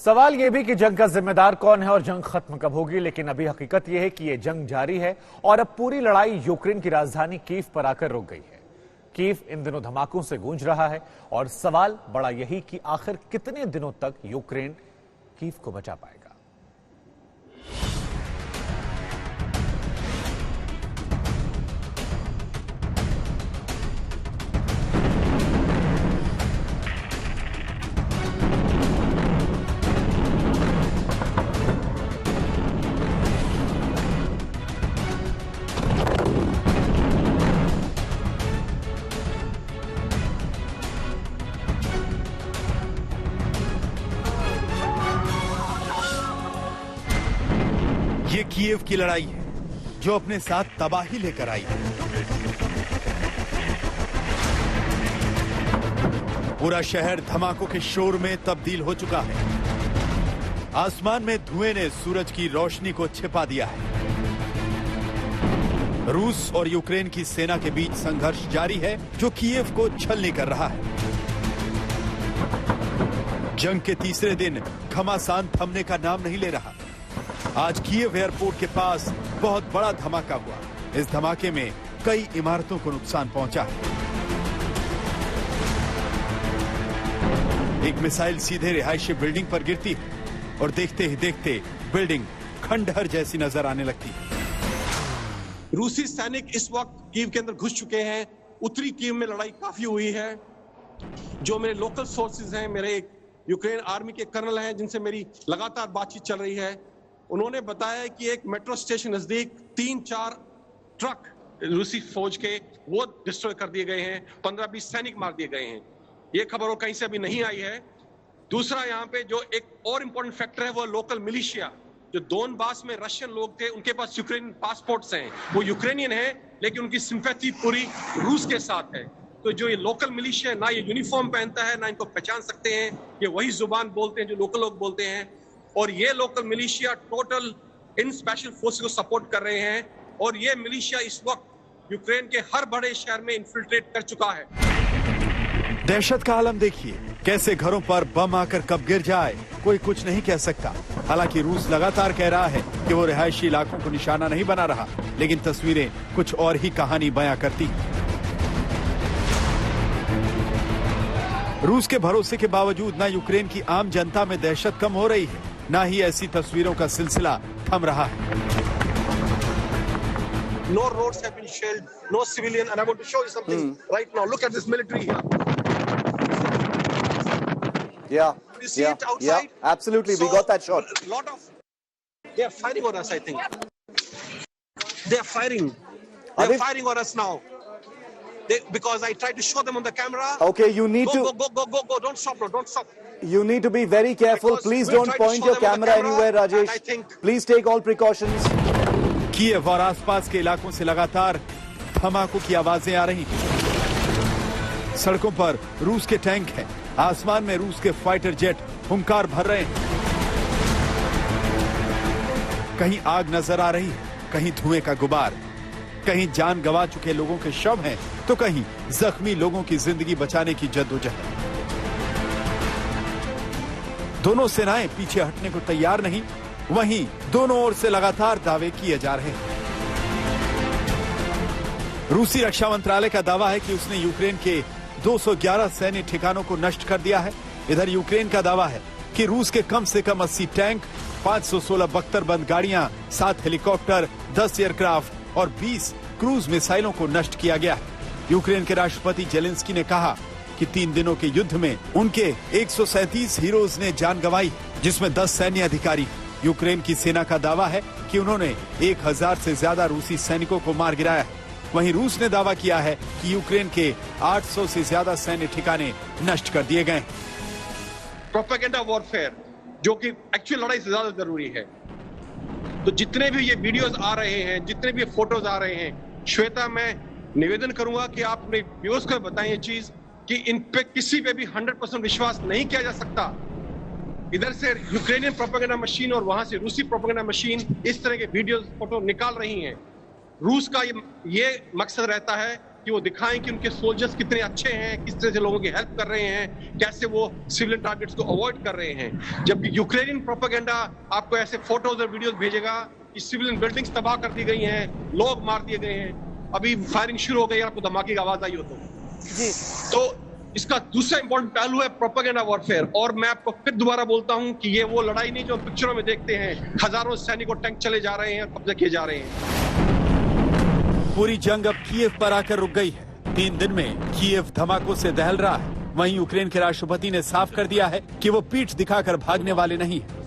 सवाल यह भी कि जंग का जिम्मेदार कौन है और जंग खत्म कब होगी, लेकिन अभी हकीकत यह है कि यह जंग जारी है और अब पूरी लड़ाई यूक्रेन की राजधानी कीव पर आकर रुक गई है। कीव इन दिनों धमाकों से गूंज रहा है और सवाल बड़ा यही कि आखिर कितने दिनों तक यूक्रेन कीव को बचा पाएगा। ये कीव की लड़ाई है जो अपने साथ तबाही लेकर आई है। पूरा शहर धमाकों के शोर में तब्दील हो चुका है। आसमान में धुएं ने सूरज की रोशनी को छिपा दिया है। रूस और यूक्रेन की सेना के बीच संघर्ष जारी है जो कीव को छलनी कर रहा है। जंग के तीसरे दिन घमासान थमने का नाम नहीं ले रहा। आज कीव एयरपोर्ट के पास बहुत बड़ा धमाका हुआ। इस धमाके में कई इमारतों को नुकसान पहुंचा है। एक मिसाइल सीधे रिहायशी बिल्डिंग पर गिरती है और देखते ही देखते बिल्डिंग खंडहर जैसी नजर आने लगती है। रूसी सैनिक इस वक्त कीव के अंदर घुस चुके हैं। उत्तरी कीव में लड़ाई काफी हुई है। जो मेरे लोकल सोर्सेज हैं, मेरे यूक्रेन आर्मी के कर्नल हैं जिनसे मेरी लगातार बातचीत चल रही है, उन्होंने बताया कि एक मेट्रो स्टेशन नजदीक 3-4 ट्रक रूसी फौज के वो डिस्ट्रॉय कर दिए गए हैं। 15-20 सैनिक मार दिए गए हैं। ये खबर और कहीं से अभी नहीं आई है। दूसरा, यहाँ पे जो एक और इम्पोर्टेंट फैक्टर है वो लोकल मिलिशिया, जो दोनबास में रशियन लोग थे, उनके पास यूक्रेन पासपोर्ट्स हैं। वो यूक्रेनियन है लेकिन उनकी सिंपैथी पूरी रूस के साथ है। तो जो ये लोकल मिलिशिया ना ये यूनिफॉर्म पहनता है, ना इनको पहचान सकते हैं, ये वही जुबान बोलते हैं जो लोकल लोग बोलते हैं। और ये लोकल मिलिशिया टोटल इन स्पेशल फोर्सेस को सपोर्ट कर रहे हैं और ये मिलिशिया इस वक्त यूक्रेन के हर बड़े शहर में इन्फिल्ट्रेट कर चुका है। दहशत का आलम देखिए, कैसे घरों पर बम आकर कब गिर जाए कोई कुछ नहीं कह सकता। हालांकि रूस लगातार कह रहा है कि वो रिहायशी इलाकों को निशाना नहीं बना रहा, लेकिन तस्वीरें कुछ और ही कहानी बयां करती। रूस के भरोसे के बावजूद ना यूक्रेन की आम जनता में दहशत कम हो रही है, ना ही ऐसी तस्वीरों का सिलसिला थम रहा है। No roads have been shelled, no civilian, and I want to show you something right now. Look at this military here. Yeah. You see it outside? Yeah, absolutely. We got that shot. Lot of they are firing on us, I think. They are firing. They are firing on us now. Because I tried to show them on the camera. Okay, you need go, go. Don't stop, bro. Don't stop. You need to be very careful. Because please don't point your camera anywhere, Rajesh. I think please take all precautions. Kyiv और आसपास के इलाकों से लगातार धमाकों की आवाजें आ रही हैं। सड़कों पर रूस के टैंक हैं। आसमान में रूस के फाइटर जेट हुंकार भर रहे हैं। कहीं आग नजर आ रही है, कहीं धुएं का गुबार, कहीं जान गंवा चुके लोगों के शव हैं, तो कहीं जख्मी लोगों की जिंदगी बचाने की जद्दोजहद। दोनों सेनाएं पीछे हटने को तैयार नहीं, वहीं दोनों ओर से लगातार दावे किए जा रहे हैं। रूसी रक्षा मंत्रालय का दावा है कि उसने यूक्रेन के 211 सैन्य ठिकानों को नष्ट कर दिया है। इधर यूक्रेन का दावा है कि रूस के कम से कम 80 टैंक, 516 बख्तरबंद गाड़ियां, 7 हेलीकॉप्टर, 10 एयरक्राफ्ट और 20 क्रूज मिसाइलों को नष्ट किया गया है। यूक्रेन के राष्ट्रपति जेलेंस्की ने कहा कि 3 दिनों के युद्ध में उनके 137 हीरोज ने जान गंवाई, जिसमें 10 सैन्य अधिकारी। यूक्रेन की सेना का दावा है कि उन्होंने 1000 से ज्यादा रूसी सैनिकों को मार गिराया है। वहीं रूस ने दावा किया है कि यूक्रेन के 800 से ज्यादा सैन्य ठिकाने नष्ट कर दिए गए। प्रोपेगेंडा वॉरफेयर, जो कि एक्चुअल लड़ाई से ज्यादा जरूरी है। तो जितने भी ये वीडियोस आ रहे हैं, जितने भी फोटोज आ रहे हैं, श्वेता, मैं निवेदन करूंगा कि आप अपने व्यूअर्स को बताएं ये चीज कि इन पे किसी पे भी 100% विश्वास नहीं किया जा सकता। इधर से यूक्रेनियन प्रोपेगेंडा मशीन और वहां से रूसी प्रोपेगेंडा मशीन इस तरह के वीडियोस, फोटो निकाल रही हैं। रूस का ये मकसद रहता है कि वो दिखाएं कि उनके सोल्जर्स कितने अच्छे हैं, किस तरह से लोगों की हेल्प कर रहे हैं, कैसे वो सिविलियन टारगेट्स को अवॉइड कर रहे हैं। जबकि यूक्रेनियन प्रोपेगेंडा आपको ऐसे फोटोज और वीडियोस भेजेगा कि सिविलियन बिल्डिंग्स तबाह कर दी गई हैं, लोग मार दिए गए हैं, अभी फायरिंग शुरू हो गई, आपको धमाके की आवाज आई हो तो इसका दूसरा इंपॉर्टेंट पहलू है प्रोपेगेंडा वॉरफेयर। और मैं आपको फिर दोबारा बोलता हूं कि ये वो लड़ाई नहीं जो पिक्चरों में देखते हैं, हजारों सैनिक और टैंक चले जा रहे हैं, कब्जे किए जा रहे हैं। पूरी जंग अब कीव पर आकर रुक गई है। 3 दिन में कीव धमाकों से दहल रहा है। वहीं यूक्रेन के राष्ट्रपति ने साफ कर दिया है कि वो पीठ दिखाकर भागने वाले नहीं हैं।